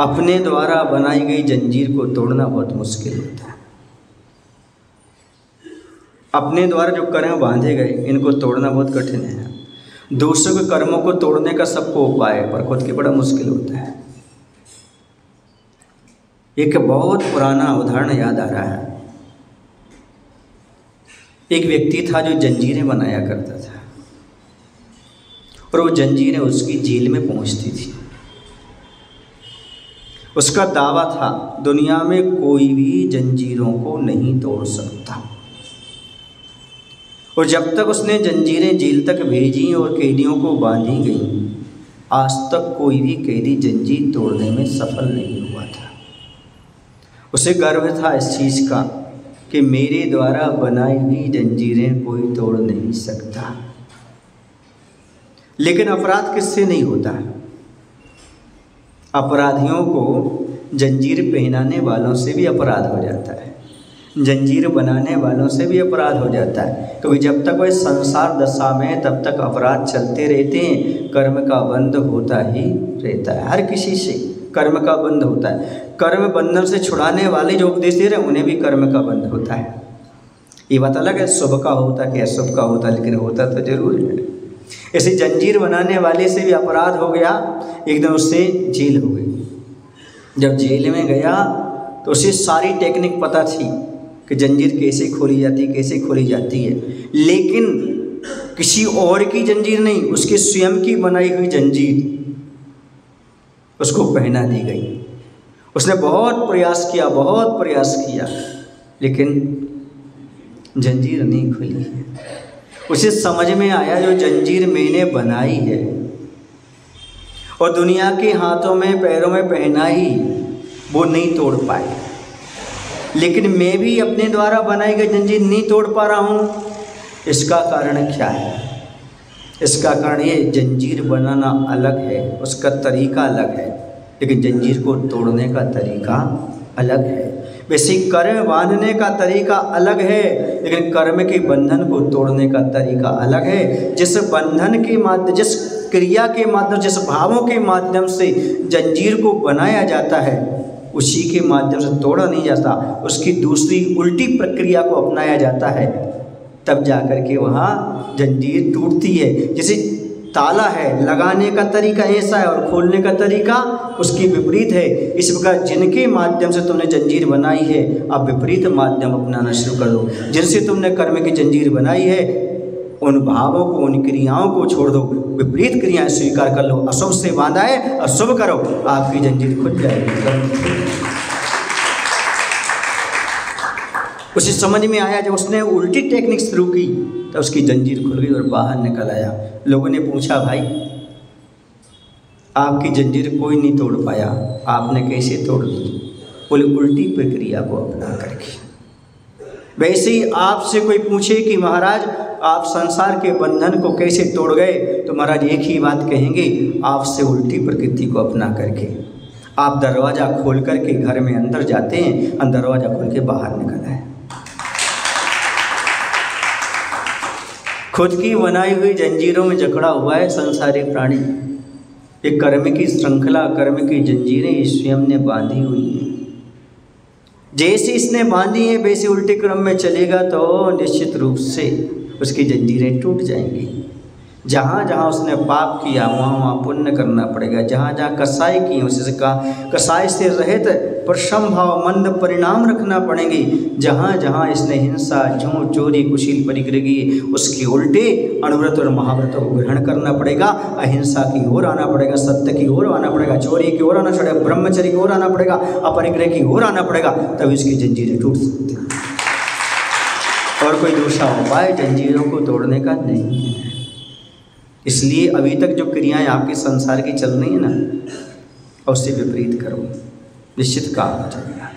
अपने द्वारा बनाई गई जंजीर को तोड़ना बहुत मुश्किल होता है। अपने द्वारा जो कर्म बांधे गए इनको तोड़ना बहुत कठिन है। दूसरों के कर्मों को तोड़ने का सबको उपाय है, पर खुद के बड़ा मुश्किल होता है। एक बहुत पुराना उदाहरण याद आ रहा है। एक व्यक्ति था जो जंजीरें बनाया करता था, और वो जंजीरें उसकी जेल में पहुंचती थी। उसका दावा था दुनिया में कोई भी जंजीरों को नहीं तोड़ सकता, और जब तक उसने जंजीरें जेल तक भेजी और कैदियों को बांधी गईं, आज तक कोई भी कैदी जंजीर तोड़ने में सफल नहीं हुआ था। उसे गर्व था इस चीज़ का कि मेरे द्वारा बनाई हुई जंजीरें कोई तोड़ नहीं सकता। लेकिन अपराध किससे नहीं होता है? अपराधियों को जंजीर पहनाने वालों से भी अपराध हो जाता है, जंजीर बनाने वालों से भी अपराध हो जाता है, क्योंकि जब तक वह संसार दशा में तब तक अपराध चलते रहते हैं। कर्म का बंध होता ही रहता है, हर किसी से कर्म का बंध होता है। कर्म बंधन से छुड़ाने वाले जो उपदेश दे रहे हैं उन्हें भी कर्म का बंध होता है। ये बात अलग है शुभ का होता कि अशुभ का होता, लेकिन होता तो जरूर है। ऐसे जंजीर बनाने वाले से भी अपराध हो गया, एक दिन उससे जेल हो गई। जब जेल में गया तो उसे सारी टेक्निक पता थी कि जंजीर कैसे खोली जाती है, कैसे खोली जाती है, लेकिन किसी और की जंजीर नहीं, उसके स्वयं की बनाई हुई जंजीर उसको पहना दी गई। उसने बहुत प्रयास किया, बहुत प्रयास किया, लेकिन जंजीर नहीं खुली है। उसे समझ में आया जो जंजीर मैंने बनाई है और दुनिया के हाथों में पैरों में पहनाई, वो नहीं तोड़ पाए, लेकिन मैं भी अपने द्वारा बनाई गई जंजीर नहीं तोड़ पा रहा हूँ। इसका कारण क्या है? इसका कारण ये जंजीर बनाना अलग है, उसका तरीका अलग है, लेकिन जंजीर को तोड़ने का तरीका अलग है। वैसे कर्म बांधने का तरीका अलग है, लेकिन कर्म के बंधन को तोड़ने का तरीका अलग है। जिस बंधन के माध्यम, जिस क्रिया के माध्यम, जिस भावों के माध्यम से जंजीर को बनाया जाता है, उसी के माध्यम से तोड़ा नहीं जाता, उसकी दूसरी उल्टी प्रक्रिया को अपनाया जाता है, तब जाकर के वहाँ जंजीर टूटती है। जैसे ताला है, लगाने का तरीका ऐसा है और खोलने का तरीका उसकी विपरीत है। इस प्रकार जिनके माध्यम से तुमने जंजीर बनाई है, अब विपरीत माध्यम अपनाना शुरू कर दो। जिनसे तुमने कर्म की जंजीर बनाई है, उन भावों को, उन क्रियाओं को छोड़ दो, विपरीत क्रियाएं स्वीकार कर लो। अशुभ से बांधा है, अशुभ करो, आपकी जंजीर खुल जाएगी। उसे समझ में आया, जब उसने उल्टी टेक्निक शुरू की तो उसकी जंजीर खुल गई और बाहर निकल आया। लोगों ने पूछा, भाई आपकी जंजीर कोई नहीं तोड़ पाया, आपने कैसे तोड़ दी? बोले उल्टी प्रक्रिया को अपना करके। वैसे ही आपसे कोई पूछे कि महाराज आप संसार के बंधन को कैसे तोड़ गए, तो महाराज एक ही बात कहेंगे, आपसे उल्टी प्रकृति को अपना करके। आप दरवाज़ा खोल करके घर में अंदर जाते हैं, दरवाज़ा खोल के बाहर निकल आए। खुद की बनाई हुई जंजीरों में जकड़ा हुआ है संसारी प्राणी। एक कर्म की श्रृंखला, कर्म की जंजीरें स्वयं ने बांधी हुई हैं। जैसे इसने बांधी है वैसे उल्टे क्रम में चलेगा तो निश्चित रूप से उसकी जंजीरें टूट जाएंगी। जहाँ जहाँ उसने पाप किया वहाँ वहाँ पुण्य करना पड़ेगा। जहाँ जहाँ कसाई की उसे कहा कसाई से रहित प्रशम भाव मंद परिणाम रखना पड़ेंगे। जहाँ जहाँ इसने हिंसा, झूठ, चोरी, कुशील परिग्रह की, उसके उल्टे अणुव्रत और महाव्रत को ग्रहण करना पड़ेगा। अहिंसा की ओर आना पड़ेगा, सत्य की ओर आना पड़ेगा, चोरी की ओर आना पड़ेगा, ब्रह्मचर्य की ओर आना पड़ेगा, अपरिग्रह की ओर आना पड़ेगा, तब इसकी जंजीरें टूट सकती हैं। और कोई दूसरा उपाय जंजीरों को तोड़ने का नहीं है। इसलिए अभी तक जो क्रियाएं आपके संसार की चल रही हैं ना, उससे विपरीत करो, निश्चित काम हो जाएगा।